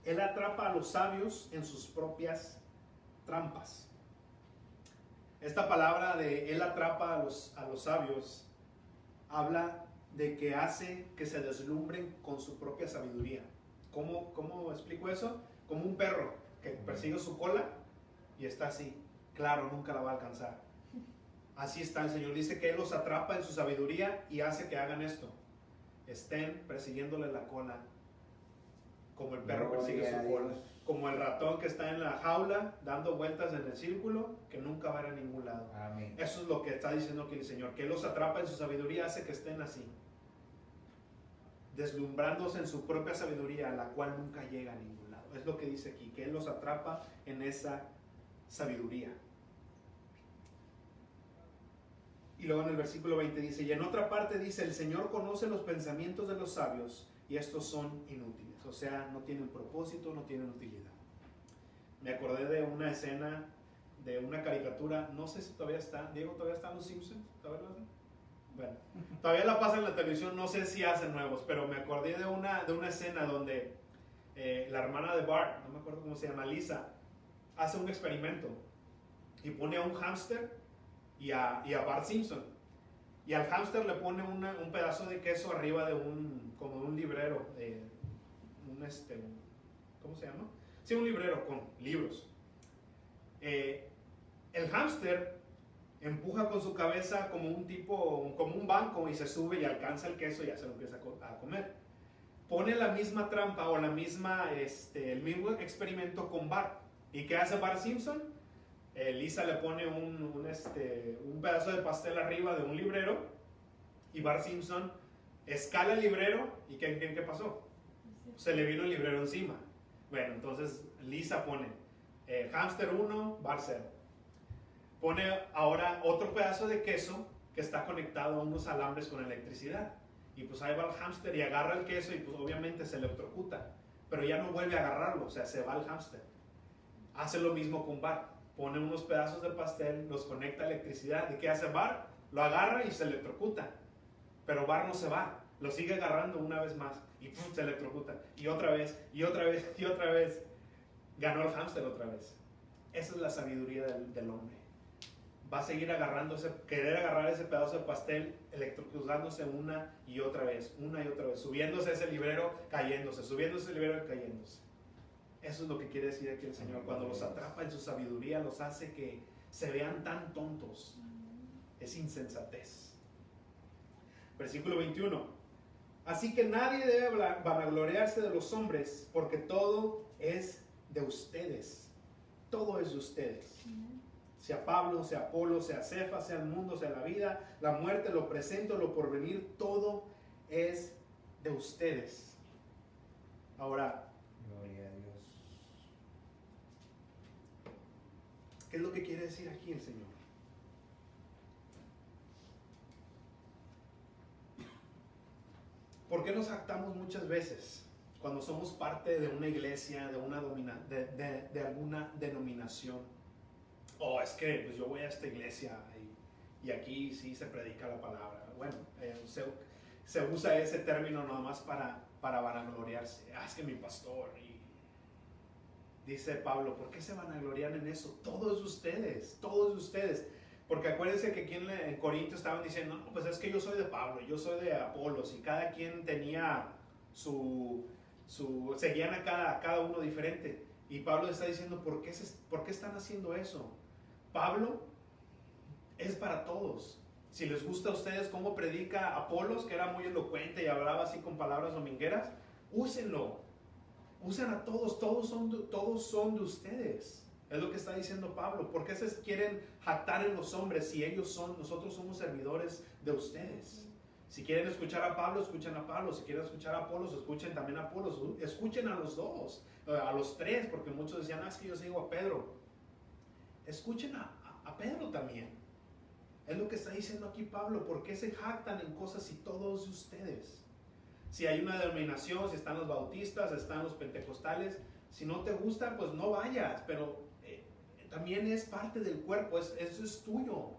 S1: Él atrapa a los sabios en sus propias trampas. Esta palabra de Él atrapa a los sabios habla de que hace que se deslumbren con su propia sabiduría. ¿Cómo explico eso? Como un perro que persigue su cola y está así. Claro, nunca la va a alcanzar. Así está el Señor. Dice que Él los atrapa en su sabiduría y hace que hagan esto. Estén persiguiéndole la cola como el perro persigue su cola. Como el ratón que está en la jaula dando vueltas en el círculo que nunca va a ir a ningún lado.
S2: Amén.
S1: Eso es lo que está diciendo aquí el Señor, que Él los atrapa en su sabiduría, hace que estén así, deslumbrándose en su propia sabiduría, a la cual nunca llega a ningún lado. Es lo que dice aquí, que Él los atrapa en esa sabiduría. Y luego en el versículo 20 dice, y en otra parte dice, el Señor conoce los pensamientos de los sabios y estos son inútiles. O sea, no tienen propósito, no tienen utilidad. Me acordé de una escena de una caricatura, no sé si todavía está, Diego, ¿todavía están los Simpsons? ¿Todavía lo hacen? Bueno, todavía la pasan en la televisión, no sé si hacen nuevos, pero me acordé de una escena donde la hermana de Bart, no me acuerdo cómo se llama, Lisa, hace un experimento y pone a un hámster y a Bart Simpson. Y al hámster le pone un pedazo de queso arriba de como un librero, ¿cómo se llama? Sí, un librero con libros. El hámster empuja con su cabeza como un banco y se sube y alcanza el queso y ya se lo empieza a comer. Pone la misma trampa o el mismo experimento con Bart. ¿Y qué hace Bart Simpson? Lisa le pone un pedazo de pastel arriba de un librero y Bart Simpson escala el librero y ¿qué pasó? Se le vino el librero encima. Bueno, entonces Lisa pone hámster 1, Bart 0. Pone ahora otro pedazo de queso que está conectado a unos alambres con electricidad. Y pues ahí va el hámster y agarra el queso y pues obviamente se electrocuta. Pero ya no vuelve a agarrarlo, o sea, se va el hámster. Hace lo mismo con Bart. Pone unos pedazos de pastel, los conecta a electricidad. ¿Y qué hace Bart? Lo agarra y se electrocuta. Pero Bart no se va, lo sigue agarrando una vez más y ¡pum!, se electrocuta. Y otra vez, y otra vez, y otra vez. Ganó el hámster otra vez. Esa es la sabiduría del hombre. Va a seguir querer agarrar ese pedazo de pastel, electrocutándose una y otra vez, subiéndose ese librero, cayéndose, subiéndose ese librero y cayéndose. Eso es lo que quiere decir aquí el Señor. Cuando los atrapa en su sabiduría, los hace que se vean tan tontos. Es insensatez. Versículo 21. Así que nadie debe vanagloriarse de los hombres, porque todo es de ustedes. Todo es de ustedes. Sea Pablo, sea Apolo, sea Cefas, sea el mundo, sea la vida, la muerte, lo presente, lo porvenir, todo es de ustedes. Ahora,
S2: Gloria a Dios.
S1: ¿qué es lo que quiere decir aquí el Señor? ¿Por qué nos jactamos muchas veces cuando somos parte de una iglesia, de alguna denominación. Oh, es que pues yo voy a esta iglesia y aquí sí se predica la palabra. Bueno, se usa ese término nada más para vanagloriarse. Ah, es que mi pastor. Y dice Pablo, ¿por qué se vanaglorian en eso? Todos ustedes. Porque acuérdense que aquí en Corinto estaban diciendo, no, pues es que yo soy de Pablo, yo soy de Apolos, y cada quien tenía seguían a cada uno diferente. Y Pablo está diciendo, ¿por qué están haciendo eso? Pablo es para todos. Si les gusta a ustedes cómo predica Apolos, que era muy elocuente y hablaba así con palabras domingueras, úsenlo. Usen a todos, todos son de ustedes. Es lo que está diciendo Pablo. ¿Por qué se quieren jactar en los hombres si nosotros somos servidores de ustedes? Si quieren escuchar a Pablo, escuchen a Pablo. Si quieren escuchar a Apolos, escuchen también a Apolos. Escuchen a los dos, a los tres, porque muchos decían, es que yo sigo a Pedro. Escuchen a Pedro también. Es lo que está diciendo aquí Pablo. ¿Por qué se jactan en cosas si todos ustedes? Si hay una denominación, si están los bautistas, están los pentecostales, si no te gusta, pues no vayas, pero también es parte del cuerpo, eso es tuyo,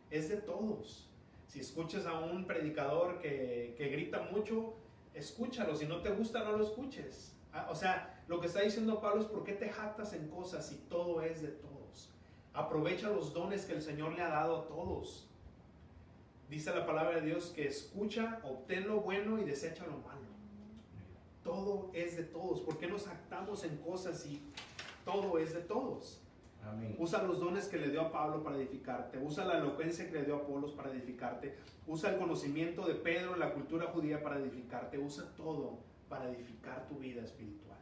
S1: es de todos. Si escuchas a un predicador que grita mucho, escúchalo. Si no te gusta, no lo escuches. O sea, lo que está diciendo Pablo es, ¿por qué te jactas en cosas si todo es de todos? Aprovecha los dones que el Señor le ha dado a todos. Dice la palabra de Dios que escucha, obtén lo bueno y desecha lo malo. Todo es de todos. ¿Por qué nos jactamos en cosas si todo es de todos?
S2: Amén.
S1: Usa los dones que le dio a Pablo para edificarte. Usa la elocuencia que le dio a Apolos para edificarte. Usa el conocimiento de Pedro en la cultura judía para edificarte. Usa todo para edificar tu vida espiritual.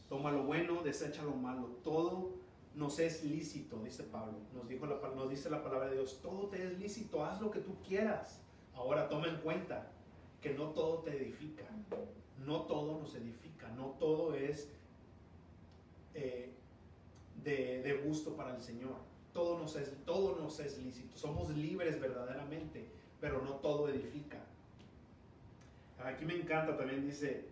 S1: Toma lo bueno, desecha lo malo. Todo nos es lícito, dice Pablo. Nos dice la palabra de Dios. Todo te es lícito. Haz lo que tú quieras. Ahora toma en cuenta que no todo te edifica. No todo nos edifica. No todo es de gusto para el Señor. Todo nos es lícito. Somos libres verdaderamente, pero no todo edifica. Aquí me encanta, también dice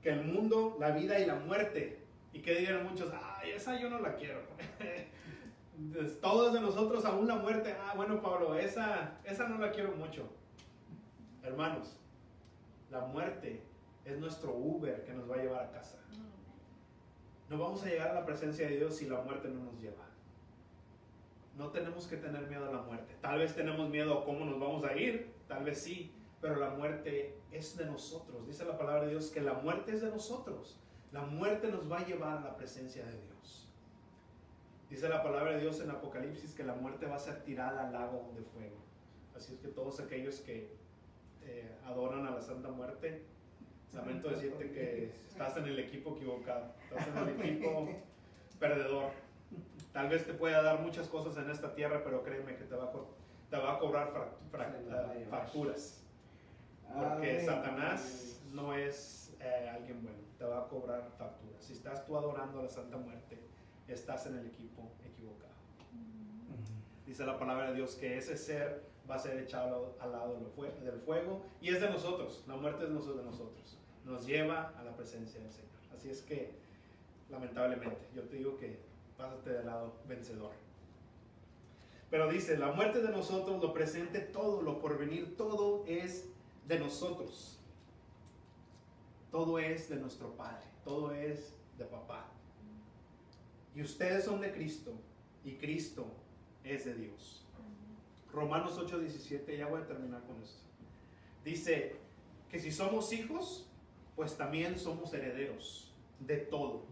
S1: que el mundo, la vida y la muerte. ¿Y qué dirían muchos? Esa yo no la quiero. Todos de nosotros, aún la muerte. Bueno, Pablo, esa no la quiero mucho. Hermanos, la muerte es nuestro Uber que nos va a llevar a casa. No vamos a llegar a la presencia de Dios si la muerte no nos lleva. No tenemos que tener miedo a la muerte. Tal vez tenemos miedo a cómo nos vamos a ir, tal vez sí, pero la muerte es de nosotros. Dice la palabra de Dios que la muerte es de nosotros. La muerte nos va a llevar a la presencia de Dios. Dice la palabra de Dios en Apocalipsis que la muerte va a ser tirada al lago de fuego. Así es que todos aquellos que adoran a la Santa Muerte, lamento decirte que estás en el equipo equivocado, estás en el equipo perdedor. Tal vez te pueda dar muchas cosas en esta tierra, pero créeme que te va a cobrar facturas. Porque Satanás no es alguien bueno, te va a cobrar facturas. Si estás tú adorando a la Santa Muerte, estás en el equipo equivocado. Dice la palabra de Dios que ese ser va a ser echado al lado del fuego y es de nosotros. La muerte es de nosotros. Nos lleva a la presencia del Señor. Así es que, lamentablemente, yo te digo que pásate del lado vencedor. Pero dice, la muerte de nosotros, lo presente, todo, lo porvenir, todo es de nosotros. Todo es de nuestro Padre. Todo es de papá. Y ustedes son de Cristo y Cristo es de Dios. Romanos 8:17, ya voy a terminar con esto. Dice que si somos hijos, pues también somos herederos de todo.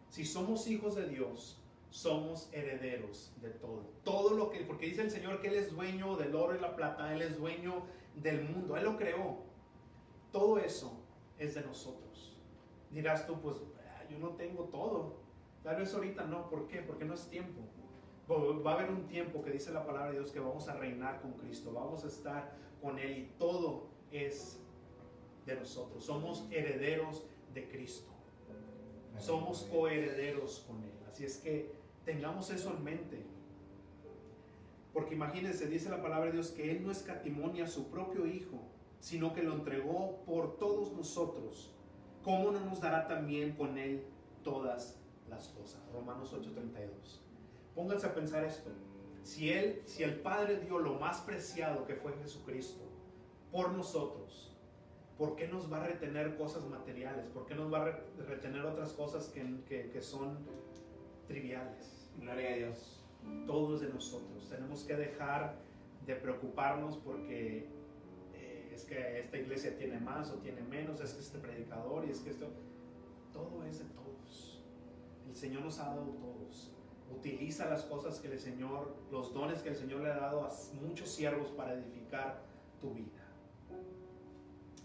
S1: Si somos hijos de Dios, somos herederos de todo. Todo lo que, porque dice el Señor que Él es dueño del oro y la plata, Él es dueño del mundo, Él lo creó. Todo eso es de nosotros. Dirás tú, pues yo no tengo todo. Tal vez ahorita no, ¿por qué? Porque no es tiempo. Va a haber un tiempo que dice la palabra de Dios que vamos a reinar con Cristo, vamos a estar con Él y todo es de nosotros. Somos herederos de Cristo. Somos coherederos con Él. Así es que tengamos eso en mente. Porque imagínense, dice la palabra de Dios que Él no escatimó a su propio Hijo, sino que lo entregó por todos nosotros. ¿cómo no nos dará también con Él todas las cosas? Romanos 8:32. Pónganse a pensar esto. Si el Padre dio lo más preciado que fue Jesucristo por nosotros, ¿por qué nos va a retener cosas materiales? ¿Por qué nos va a retener otras cosas que son triviales?
S2: Gloria a Dios.
S1: Todo es de nosotros. Tenemos que dejar de preocuparnos porque es que esta iglesia tiene más o tiene menos, es que este predicador y es que esto... Todo es de todos. El Señor nos ha dado todos. Utiliza las cosas que el Señor, los dones que el Señor le ha dado a muchos siervos para edificar tu vida.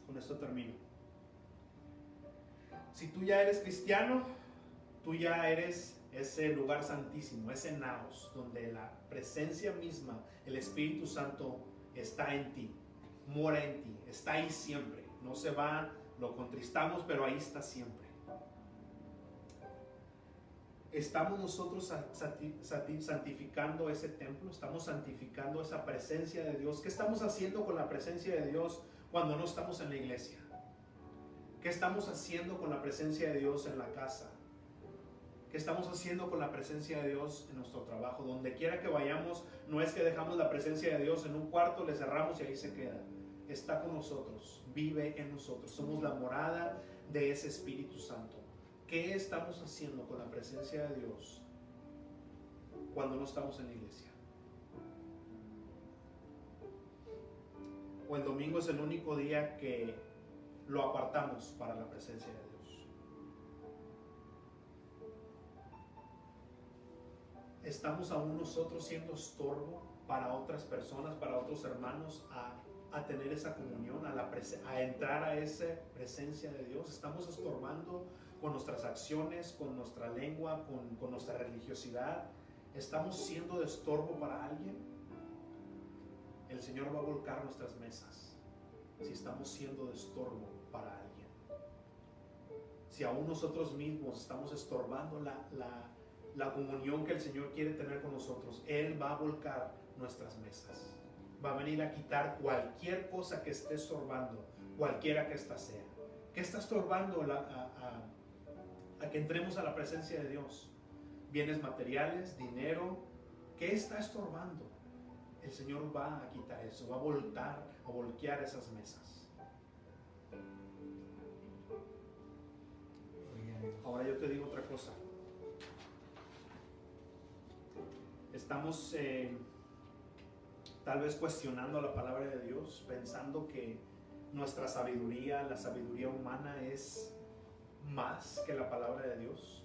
S1: Con esto termino. Si tú ya eres cristiano, tú ya eres ese lugar santísimo, ese naos, donde la presencia misma, el Espíritu Santo está en ti, mora en ti, está ahí siempre. No se va, lo contristamos, pero ahí está siempre. ¿Estamos nosotros santificando ese templo? ¿Estamos santificando esa presencia de Dios? ¿Qué estamos haciendo con la presencia de Dios cuando no estamos en la iglesia? ¿Qué estamos haciendo con la presencia de Dios en la casa? ¿Qué estamos haciendo con la presencia de Dios en nuestro trabajo? Donde quiera que vayamos, no es que dejamos la presencia de Dios en un cuarto, le cerramos y ahí se queda. Está con nosotros, vive en nosotros. Somos la morada de ese Espíritu Santo. ¿Qué estamos haciendo con la presencia de Dios cuando no estamos en la iglesia? ¿O el domingo es el único día que lo apartamos para la presencia de Dios? ¿Estamos aún nosotros siendo estorbo para otras personas, para otros hermanos a tener esa comunión, a entrar a esa presencia de Dios? ¿Estamos estorbando con nuestras acciones, con nuestra lengua, con nuestra religiosidad? ¿Estamos siendo de estorbo para alguien? El Señor va a volcar nuestras mesas si estamos siendo de estorbo para alguien. Si aún nosotros mismos estamos estorbando la comunión que el Señor quiere tener con nosotros, Él va a volcar nuestras mesas. Va a venir a quitar cualquier cosa que esté estorbando, cualquiera que ésta sea. ¿Qué está estorbando a que entremos a la presencia de Dios? Bienes materiales, dinero. ¿Qué está estorbando? El Señor va a quitar eso, va a voltear esas mesas. Ahora yo te digo otra cosa. Estamos tal vez cuestionando la palabra de Dios, pensando que nuestra sabiduría, la sabiduría humana, es más que la palabra de Dios.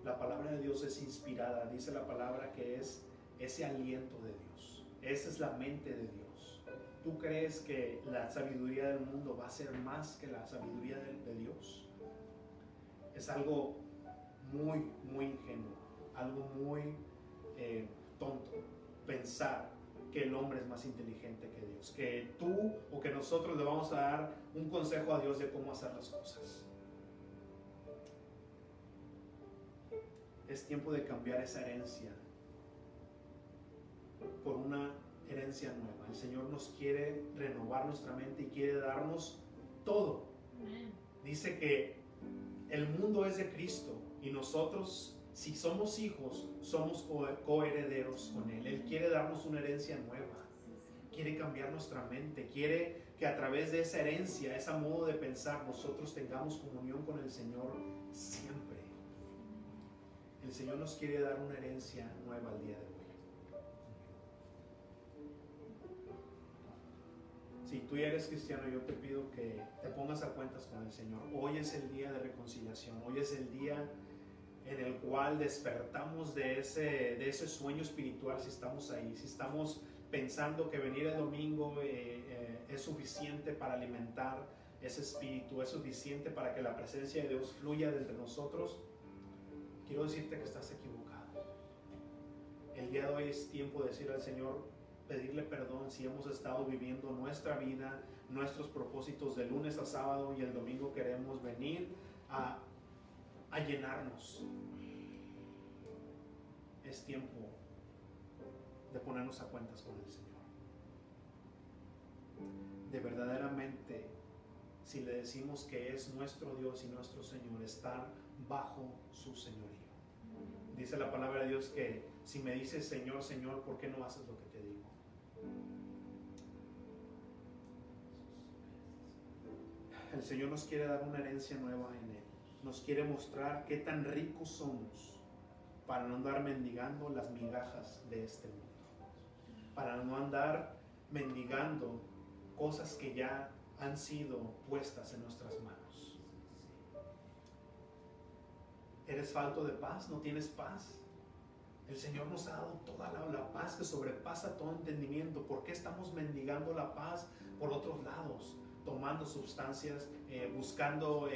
S1: La palabra de Dios es inspirada, dice la palabra que es ese aliento de Dios, esa es la mente de Dios. ¿Tú crees que la sabiduría del mundo va a ser más que la sabiduría de Dios? Es algo muy, muy ingenuo, algo muy tonto pensar que el hombre es más inteligente que Dios, que tú o que nosotros le vamos a dar un consejo a Dios de cómo hacer las cosas. Es tiempo de cambiar esa herencia por una herencia nueva. El Señor nos quiere renovar nuestra mente y quiere darnos todo. Dice que el mundo es de Cristo y nosotros, si somos hijos, somos coherederos con Él. Él quiere darnos una herencia nueva. Quiere cambiar nuestra mente. Quiere que a través de esa herencia, ese modo de pensar, nosotros tengamos comunión con el Señor siempre. El Señor nos quiere dar una herencia nueva al día de hoy. Si tú ya eres cristiano, yo te pido que te pongas a cuentas con el Señor. Hoy es el día de reconciliación. Hoy es el día en el cual despertamos de ese sueño espiritual. Si estamos ahí, si estamos pensando que venir el domingo es suficiente para alimentar ese espíritu, es suficiente para que la presencia de Dios fluya de entre nosotros, quiero decirte que estás equivocado. El día de hoy es tiempo de decir al Señor, pedirle perdón si hemos estado viviendo nuestra vida, nuestros propósitos de lunes a sábado, y el domingo queremos venir a llenarnos. Es tiempo de ponernos a cuentas con el Señor, de verdaderamente si le decimos que es nuestro Dios y nuestro Señor, estar bajo su señorío. Dice la palabra de Dios que si me dices Señor, Señor, ¿por qué no haces lo que te digo? El Señor nos quiere dar una herencia nueva en Él. Nos quiere mostrar qué tan ricos somos para no andar mendigando las migajas de este mundo. Para no andar mendigando cosas que ya han sido puestas en nuestras manos. ¿Eres falto de paz? ¿No tienes paz? El Señor nos ha dado toda la paz que sobrepasa todo entendimiento. ¿Por qué estamos mendigando la paz por otros lados? Tomando sustancias, buscando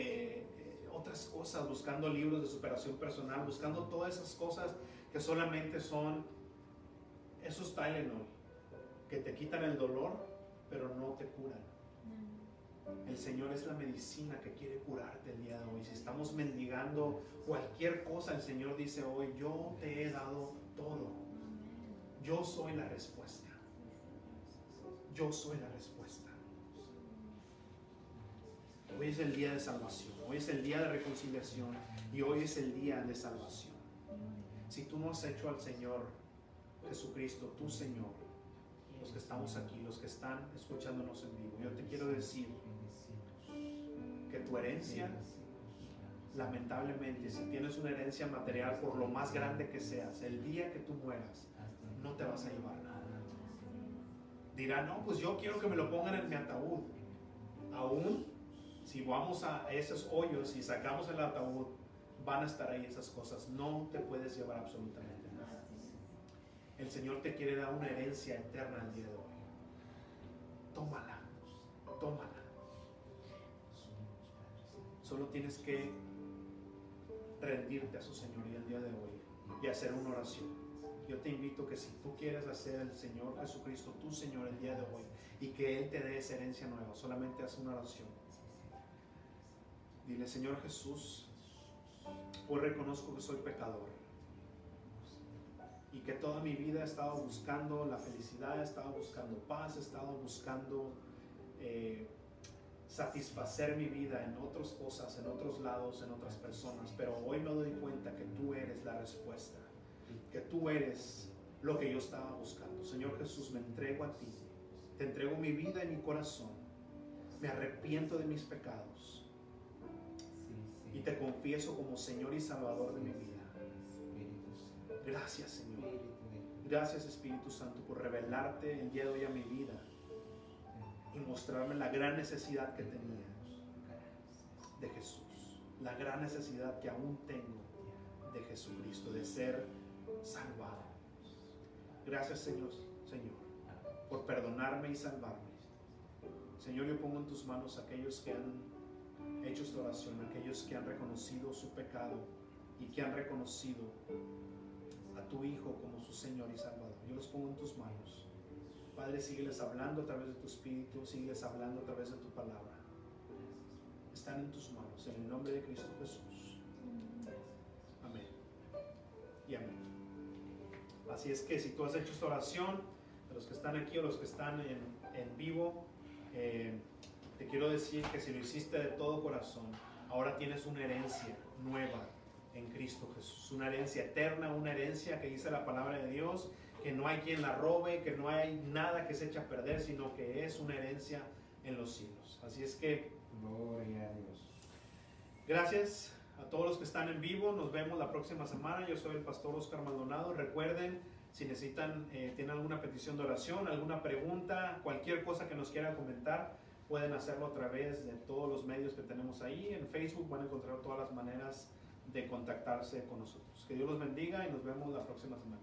S1: otras cosas, buscando libros de superación personal, buscando todas esas cosas que solamente son esos Tylenol que te quitan el dolor, pero no te curan. El Señor es la medicina que quiere curarte el día de hoy. Si estamos mendigando cualquier cosa, el Señor dice hoy, yo te he dado todo. Yo soy la respuesta. Yo soy la respuesta. Hoy es el día de salvación, hoy es el día de reconciliación y hoy es el día de salvación. Si tú no has hecho al Señor Jesucristo, tu Señor, los que estamos aquí, los que están escuchándonos en vivo, yo te quiero decir que tu herencia, lamentablemente, si tienes una herencia material, por lo más grande que seas, el día que tú mueras, no te vas a llevar nada. Dirán, no, pues yo quiero que me lo pongan en mi ataúd. Aún si vamos a esos hoyos y sacamos el ataúd, van a estar ahí esas cosas. No te puedes llevar absolutamente nada. El Señor te quiere dar una herencia eterna el día de hoy. Tómala, tómala. Solo tienes que rendirte a su señoría el día de hoy y hacer una oración. Yo te invito que si tú quieres hacer al Señor Jesucristo tu Señor el día de hoy y que Él te dé esa herencia nueva, solamente haz una oración. Dile, Señor Jesús, hoy reconozco que soy pecador y que toda mi vida he estado buscando la felicidad, he estado buscando paz, he estado buscando satisfacer mi vida en otras cosas, en otros lados, en otras personas, pero hoy me doy cuenta que tú eres la respuesta, que tú eres lo que yo estaba buscando. Señor Jesús, me entrego a ti, te entrego mi vida y mi corazón, me arrepiento de mis pecados y te confieso como Señor y Salvador de mi vida. Gracias, Señor. Gracias, Espíritu Santo, por revelarte el día de hoy a mi vida y mostrarme la gran necesidad que tenía de Jesús, la gran necesidad que aún tengo de Jesucristo, de ser salvado. Gracias, Señor, por perdonarme y salvarme. Señor, yo pongo en tus manos a aquellos que han hecho esta oración, aquellos que han reconocido su pecado y que han reconocido a tu Hijo como su Señor y Salvador. Yo los pongo en tus manos. Padre, sígueles hablando a través de tu Espíritu, sígueles hablando a través de tu palabra. Están en tus manos, en el nombre de Cristo Jesús. Amén. Y amén. Así es que si tú has hecho esta oración, de los que están aquí o los que están en vivo, te quiero decir que si lo hiciste de todo corazón, ahora tienes una herencia nueva en Cristo Jesús, una herencia eterna, una herencia que dice la palabra de Dios, que no hay quien la robe, que no hay nada que se eche a perder, sino que es una herencia en los cielos. Así es que,
S2: gloria a Dios.
S1: Gracias a todos los que están en vivo, nos vemos la próxima semana. Yo soy el pastor Oscar Maldonado. Recuerden, si necesitan, tienen alguna petición de oración, alguna pregunta, cualquier cosa que nos quieran comentar, pueden hacerlo a través de todos los medios que tenemos ahí. En Facebook van a encontrar todas las maneras de contactarse con nosotros. Que Dios los bendiga y nos vemos la próxima semana.